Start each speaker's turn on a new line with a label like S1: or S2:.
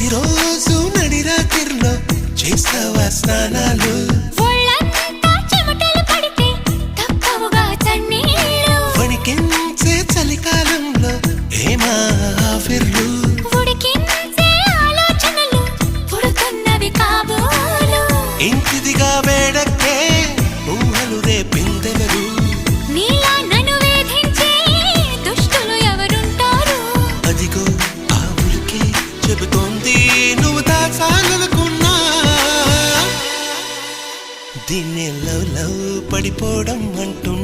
S1: ప్రతిరోజు నడిరాత్రిలో చేస్తావా స్నానాలు వణికించే చలికాలంలో ఏమా ఆఫర్లు ఇంటిదిగా వేడక్కే ఊహలు రేపిందెవరు అదిగో ఆ ఉలికే చెబుతోంది నువ్వు దాచాలనుకున్నా దీన్ని లవ్ లవ్ పడిపోవడం అంటున్నా